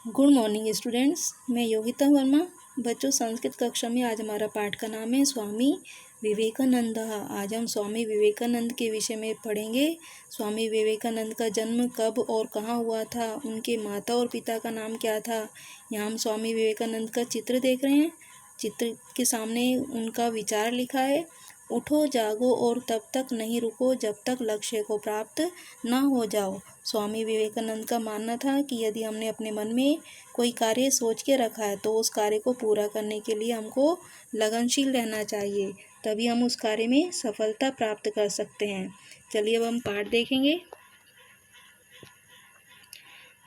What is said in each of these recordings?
Good morning students, मैं योगिता वर्मा। बच्चों, संस्कृत कक्षा में आज हमारा पाठ का नाम है स्वामी विवेकानंद। आज हम स्वामी विवेकानंद के विषय में पढ़ेंगे। स्वामी विवेकानंद का जन्म कब और कहाँ हुआ था, उनके माता और पिता का नाम क्या था। यहाँ हम स्वामी विवेकानंद का चित्र देख रहे हैं। चित्र के सामने उनका विचार लिखा है। उठो जागो और तब तक नहीं रुको जब तक लक्ष्य को प्राप्त ना हो जाओ। स्वामी विवेकानंद का मानना था कि यदि हमने अपने मन में कोई कार्य सोच के रखा है तो उस कार्य को पूरा करने के लिए हमको लगनशील रहना चाहिए, तभी हम उस कार्य में सफलता प्राप्त कर सकते हैं। चलिए अब हम पाठ देखेंगे।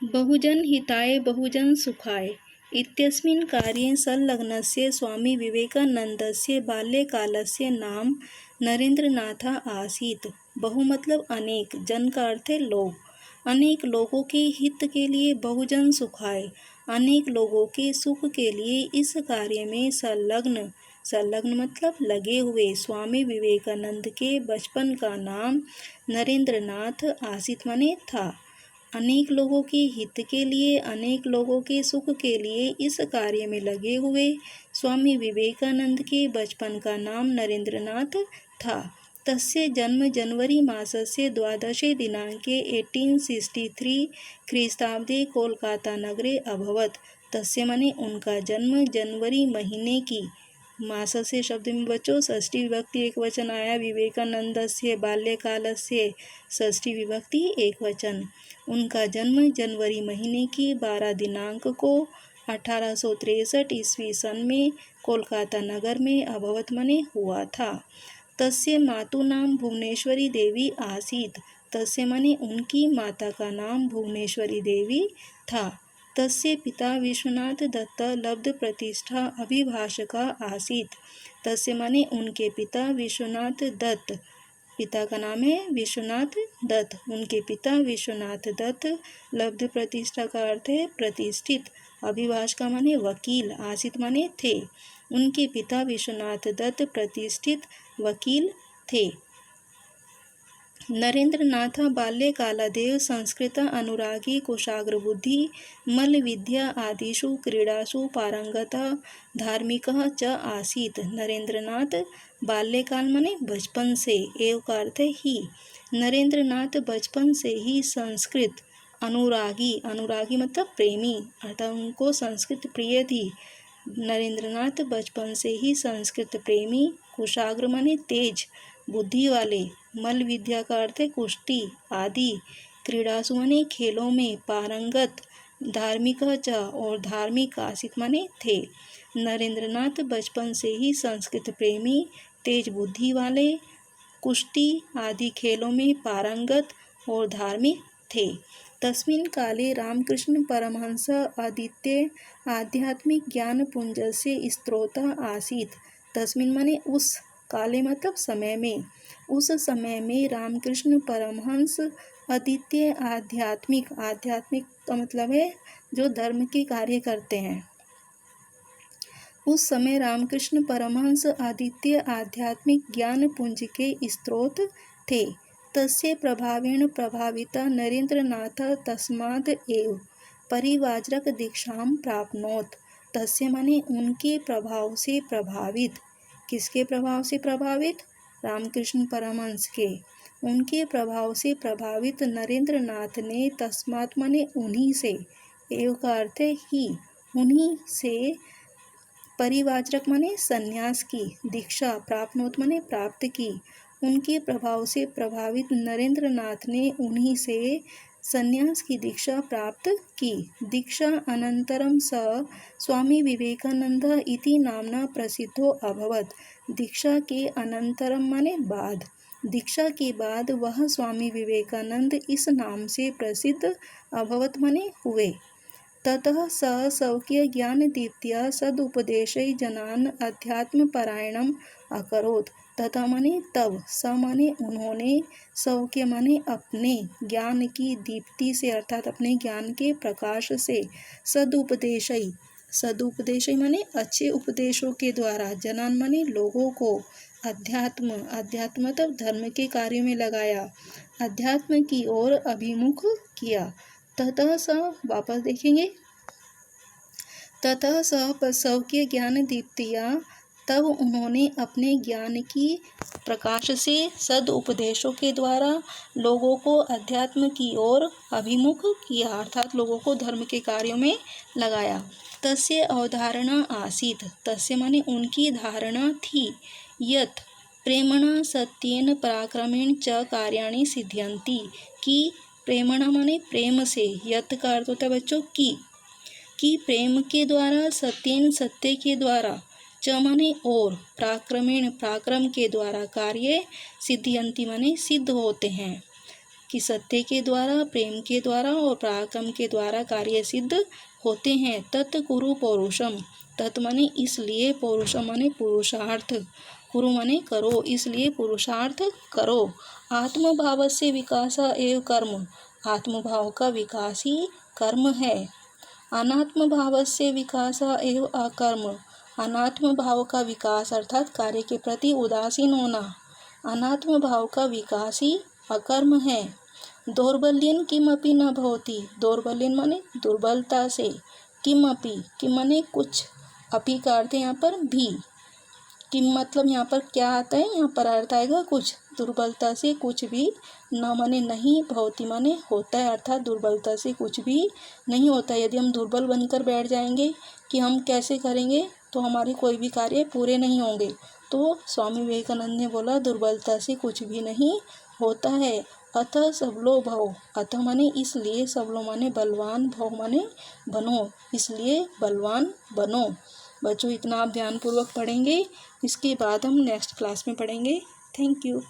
बहुजन हिताय बहुजन सुखाय इत्यस्मिन् कार्ये संलग्नस्य स्वामी विवेकानन्दस्य बाल्यकालस्य नाम नरेंद्रनाथ आसीत्। बहु मतलब अनेक, जन का अर्थ है लोग। अनेक लोगों के हित के लिए बहुजन सुखाय, अनेक लोगों के सुख के लिए इस कार्य में संलग्न मतलब लगे हुए स्वामी विवेकानंद के बचपन का नाम नरेंद्रनाथ आसीत् माने था। अनेक लोगों के हित के लिए, अनेक लोगों के सुख के लिए इस कार्य में लगे हुए स्वामी विवेकानंद के बचपन का नाम नरेंद्रनाथ था। तस्य जन्म जनवरी मासस्य द्वादशे दिनांके 1863 ख्रीस्ताब्दे कोलकाता नगरे अभवत्। तस्य माने उनका जन्म जनवरी महीने की, मासस्य शब्द में बच्चों षष्ठी विभक्ति एक वचन आया। विवेकानंदस्य बाल्यकालस्य षष्ठी विभक्ति एक वचन। उनका जन्म जनवरी महीने की 12 दिनांक को 1863 ईस्वी सन में कोलकाता नगर में अभवत मने हुआ था। तस्य मातु नाम भुवनेश्वरी देवी आसीत्। तस्य मने उनकी माता का नाम भुवनेश्वरी देवी था। तस्य पिता विश्वनाथ दत्त लब्ध प्रतिष्ठा अभिभाषका आसीत्। तस्य मने उनके पिता विश्वनाथ दत्त, पिता का नाम है विश्वनाथ दत्त, उनके पिता विश्वनाथ दत्त लब्ध प्रतिष्ठा का अर्थ है प्रतिष्ठित, अभिभाषका माने वकील, आसीत् माने थे। उनके पिता विश्वनाथ दत्त प्रतिष्ठित वकील थे। नरेंद्रनाथ बाल्यकालादेव संस्कृत अनुरागी कुशाग्र बुद्धि मल्ल विद्या आदिषु क्रीडासु पारंगतः धार्मिकः च आसीत्। नरेंद्रनाथ बाल्यकाल माने बचपन से, एव का अर्थ है ही। नरेंद्रनाथ बचपन से ही संस्कृत अनुरागी, अनुरागी मतलब प्रेमी, अर्थात उनको संस्कृत प्रिय थी। नरेंद्रनाथ बचपन से ही संस्कृत प्रेमी, कुशाग्र माने तेज बुद्धि वाले, मल्ल विद्या का अर्थ है कुश्ती आदि, क्रीड़ासु माने खेलों में, पारंगत, धार्मिक च और धार्मिक, आसीत् माने थे। नरेंद्रनाथ बचपन से ही संस्कृत प्रेमी, तेज बुद्धि वाले, कुश्ती आदि खेलों में पारंगत और धार्मिक थे। तस्मिन् काले रामकृष्ण परमहंस अद्वितीय आध्यात्मिक ज्ञान पुंजस्य स्रोतः आसीत्। तस्मिन् माने उस, काले मतलब समय में, उस समय में रामकृष्ण परमहंस अद्वितीय आध्यात्मिक, आध्यात्मिक का मतलब है जो धर्म के कार्य करते हैं। उस समय रामकृष्ण परमहंस अद्वितीय आध्यात्मिक ज्ञान पुंज के स्रोत थे। तस्य प्रभावेण प्रभाविता नरेंद्रनाथ तस्माद् एव परिव्राजक दीक्षां प्राप्नोत्। तस्य माने उनके प्रभाव से प्रभावित, किसके प्रभाव से प्रभावित? रामकृष्ण परमहंस के, उनके प्रभाव से प्रभावित नरेंद्रनाथ ने तस्मात् माने उन्हीं से, एव का अर्थ है ही, उन्हीं से परिव्राजक माने संन्यास की, दीक्षा प्राप्नोत माने प्राप्त की। उनके प्रभाव से प्रभावित नरेंद्रनाथ ने उन्हीं से संन्यास की दीक्षा प्राप्त की। दीक्षा अनंतरम स स्वामी विवेकानंद इति नामना प्रसिद्धो अभवत्। दीक्षा के अनंतरम माने बाद, दीक्षा के बाद वह स्वामी विवेकानंद इस नाम से प्रसिद्ध अभवत माने हुए। ततः स स्वकीय ज्ञान दीप्त्या सदुपदेशै जनान् अध्यात्मपरायणम् अकरोत्। तथा माने तब, स माने उन्होंने, स्वकीय माने अपने, ज्ञान की दीप्ति से अर्थात अपने ज्ञान के प्रकाश से, सदुपदेशै, सदुपदेशै माने अच्छे उपदेशों के द्वारा, जनान माने लोगों को, अध्यात्म, अध्यात्म तब धर्म के कार्य में लगाया, अध्यात्म की ओर अभिमुख किया। ततः स, वापस देखेंगे। ततः सह सबके ज्ञान दीप्तिया, तब उन्होंने अपने ज्ञान की प्रकाश से सदुपदेशों के द्वारा लोगों को अध्यात्म की ओर अभिमुख किया, अर्थात लोगों को धर्म के कार्यों में लगाया। तस्य अवधारणा आसीत्, तस्य माने उनकी धारणा थी, यत् प्रेमणा सत्येन पराक्रमेण च कार्याणि सिद्ध्यन्ति, कि प्रेमणा माने प्रेम से, यत् का अर्थ होता है बच्चों कि प्रेम के द्वारा, सत्येन सत्य के द्वारा, च माने और, पराक्रमेण पराक्रम के द्वारा, कार्य सिद्ध्यन्ति माने सिद्ध होते हैं, कि सत्य के द्वारा, प्रेम के द्वारा और पराक्रम के द्वारा कार्य सिद्ध होते हैं। तत् कुरु पौरुषम, तत् माने इसलिए, पौरुषम माने पुरुषार्थ, कुरु माने करो, इसलिए पुरुषार्थ करो। आत्मभाव से विकास एवं कर्म, आत्मभाव का विकास ही कर्म है। अनात्म भाव से विकास एवं अकर्म, अनात्म भाव का विकास अर्थात कार्य के प्रति उदासीन होना, अनात्म भाव का विकास ही अकर्म है। दौर्बल्यन किमपि न भवति, दौर्बल्यन माने दुर्बलता से, किमपि किम माने कुछ, अपि का अर्थ यहाँ पर भी, किम मतलब यहाँ पर क्या आता है, यहाँ पर अर्थ आएगा कुछ, दुर्बलता से कुछ भी, न माने नहीं, भवति माने होता है, अर्थात दुर्बलता से कुछ भी नहीं होता। यदि हम दुर्बल बनकर बैठ जाएंगे कि हम कैसे करेंगे, तो हमारे कोई भी कार्य पूरे नहीं होंगे। तो स्वामी विवेकानंद ने बोला दुर्बलता से कुछ भी नहीं होता है। अतः सबलो भव, अतः माने इसलिए, सबलो माने बलवान, भव माने बनो, इसलिए बलवान बनो। बच्चों इतना आप ध्यानपूर्वक पढ़ेंगे, इसके बाद हम नेक्स्ट क्लास में पढ़ेंगे। Thank you.